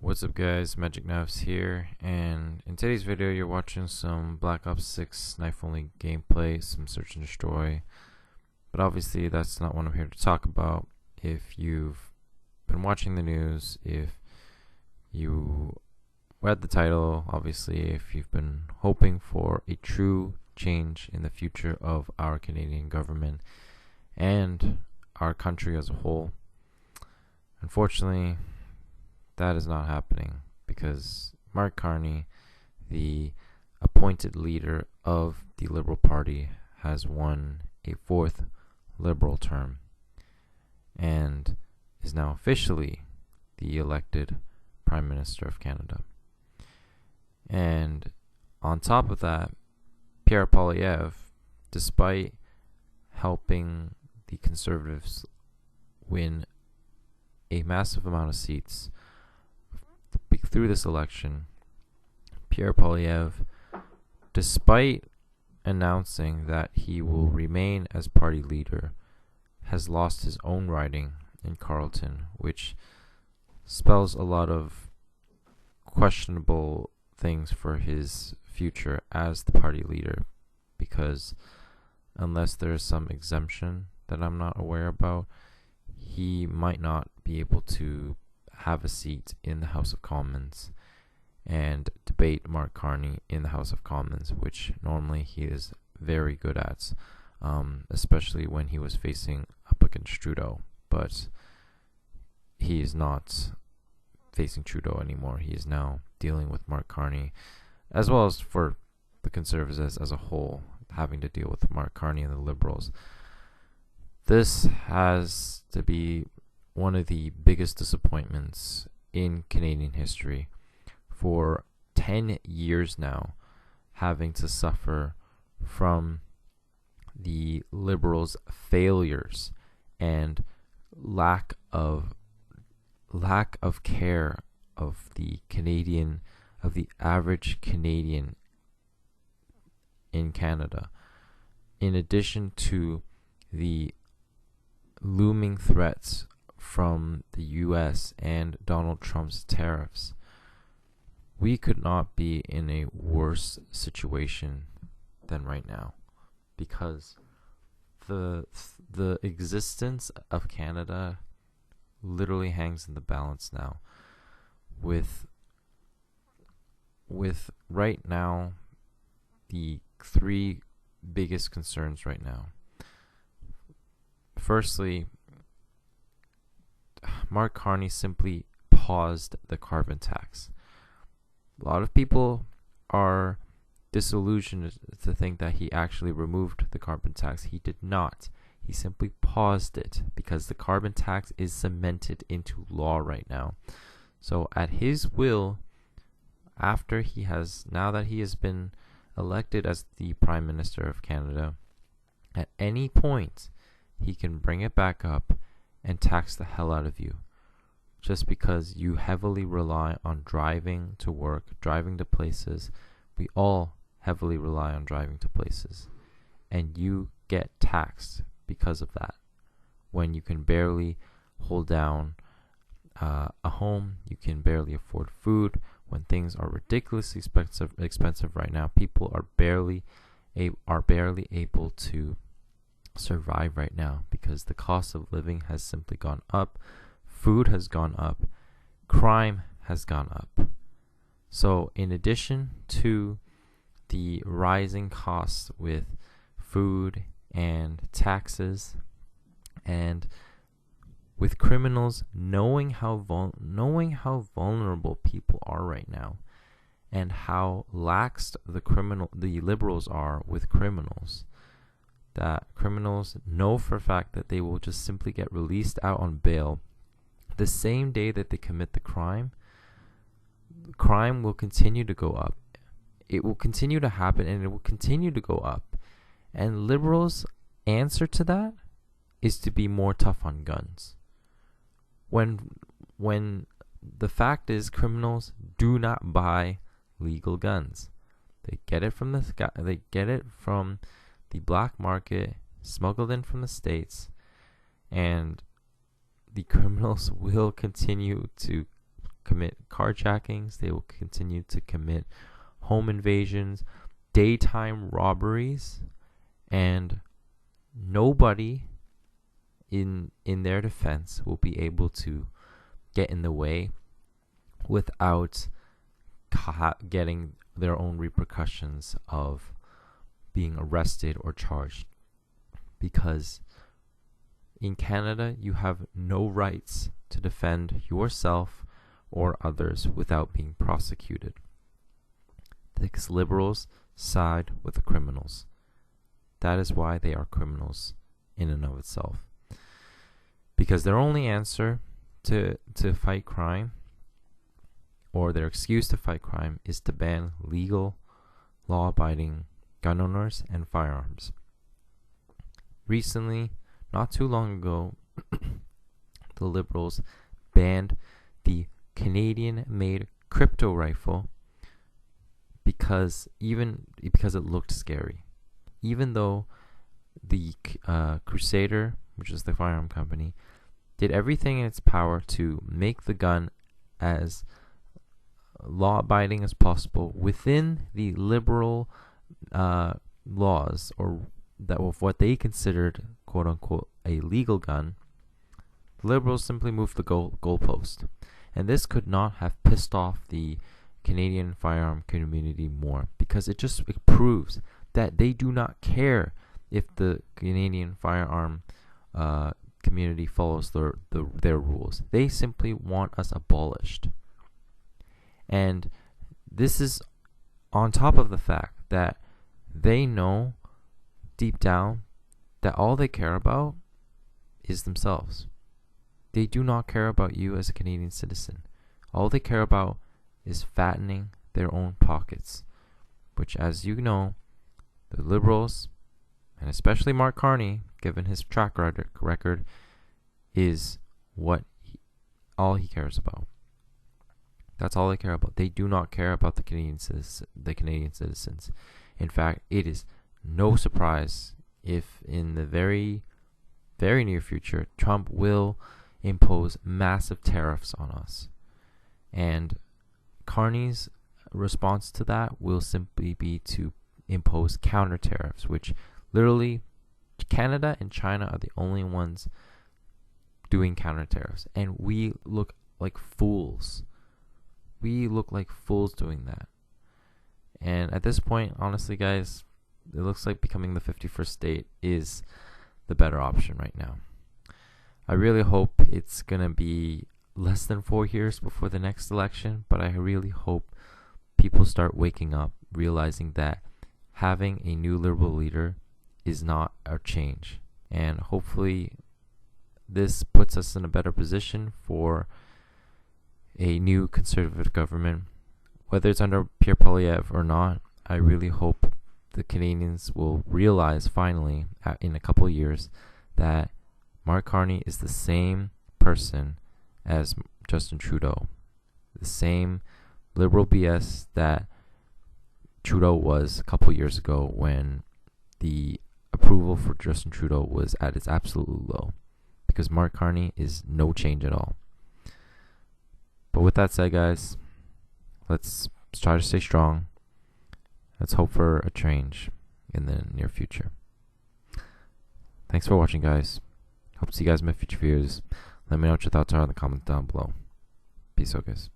What's up guys, Magic Knives here, and in today's video you're watching some Black Ops 6 knife only gameplay, some search and destroy, but obviously that's not what I'm here to talk about. If you've been watching the news, if you read the title, obviously if you've been hoping for a true change in the future of our Canadian government and our country as a whole, unfortunately that is not happening because Mark Carney, the appointed leader of the Liberal Party, has won a fourth Liberal term and is now officially the elected Prime Minister of Canada. And on top of that, Pierre Poilievre, despite helping the Conservatives win a massive amount of seats through this election, Pierre Poilievre, despite announcing that he will remain as party leader, has lost his own riding in Carleton, which spells a lot of questionable things for his future as the party leader, because unless there is some exemption that I'm not aware about, he might not be able to have a seat in the House of Commons and debate Mark Carney in the House of Commons, which normally he is very good at, especially when he was facing up against Trudeau. But he is not facing Trudeau anymore. He is now dealing with Mark Carney, as well as for the Conservatives as a whole, having to deal with Mark Carney and the Liberals. This has to be one of the biggest disappointments in Canadian history. For 10 years now, having to suffer from the Liberals' failures and lack of care of the average Canadian in Canada, in addition to the looming threats from the US and Donald Trump's tariffs. We could not be in a worse situation than right now, because the existence of Canada literally hangs in the balance now, with right now the three biggest concerns right now. Firstly, Mark Carney simply paused the carbon tax. A lot of people are disillusioned to think that he actually removed the carbon tax. He did not. He simply paused it because the carbon tax is cemented into law right now. So at his will, now that he has been elected as the Prime Minister of Canada, at any point he can bring it back up and tax the hell out of you, just because you heavily rely on driving to work, driving to places. We all heavily rely on driving to places, and you get taxed because of that, when you can barely hold down a home, you can barely afford food, when things are ridiculously expensive right now. People are barely able to survive right now because the cost of living has simply gone up, food has gone up, crime has gone up. So in addition to the rising costs with food and taxes, and with criminals knowing how vulnerable people are right now, and how lax the Liberals are with criminals, that criminals know for a fact that they will just simply get released out on bail the same day that they commit the crime. Crime will continue to go up. It will continue to happen, and it will continue to go up. And Liberals' answer to that is to be more tough on guns. When the fact is, criminals do not buy legal guns. They get it from the black market, smuggled in from the States, and the criminals will continue to commit carjackings. They will continue to commit home invasions, daytime robberies, and nobody in their defense will be able to get in the way without getting their own repercussions of being arrested or charged. Because in Canada, you have no rights to defend yourself or others without being prosecuted. These liberals side with the criminals. That is why they are criminals in and of itself. Because their only answer to fight crime, or their excuse to fight crime, is to ban legal, law-abiding gun owners and firearms. Recently, not too long ago, the Liberals banned the Canadian-made crypto rifle because it looked scary. Even though the Crusader, which is the firearm company, did everything in its power to make the gun as law-abiding as possible within the liberal laws, or that of what they considered quote-unquote a legal gun, the Liberals simply moved the goalpost. And this could not have pissed off the Canadian firearm community more, because it proves that they do not care if the Canadian firearm community follows their rules. They simply want us abolished. And this is on top of the fact that they know deep down that all they care about is themselves. They do not care about you as a Canadian citizen. All they care about is fattening their own pockets, which, as you know, the Liberals, and especially Mark Carney, given his track record, is all he cares about. That's all they care about. They do not care about the Canadian citizens. In fact, it is no surprise if in the very, very near future, Trump will impose massive tariffs on us. And Carney's response to that will simply be to impose counter tariffs, which literally Canada and China are the only ones doing counter tariffs. And we look like fools. We look like fools doing that. And at this point, honestly, guys, it looks like becoming the 51st state is the better option right now. I really hope it's going to be less than 4 years before the next election, but I really hope people start waking up, realizing that having a new liberal leader is not a change. And hopefully this puts us in a better position for a new conservative government. Whether it's under Pierre Poilievre or not, I really hope the Canadians will realize finally in a couple of years that Mark Carney is the same person as Justin Trudeau. The same liberal BS that Trudeau was a couple of years ago when the approval for Justin Trudeau was at its absolute low. Because Mark Carney is no change at all. But with that said, guys, let's try to stay strong. Let's hope for a change in the near future. Thanks for watching, guys. Hope to see you guys in my future videos. Let me know what your thoughts are in the comments down below. Peace out, guys.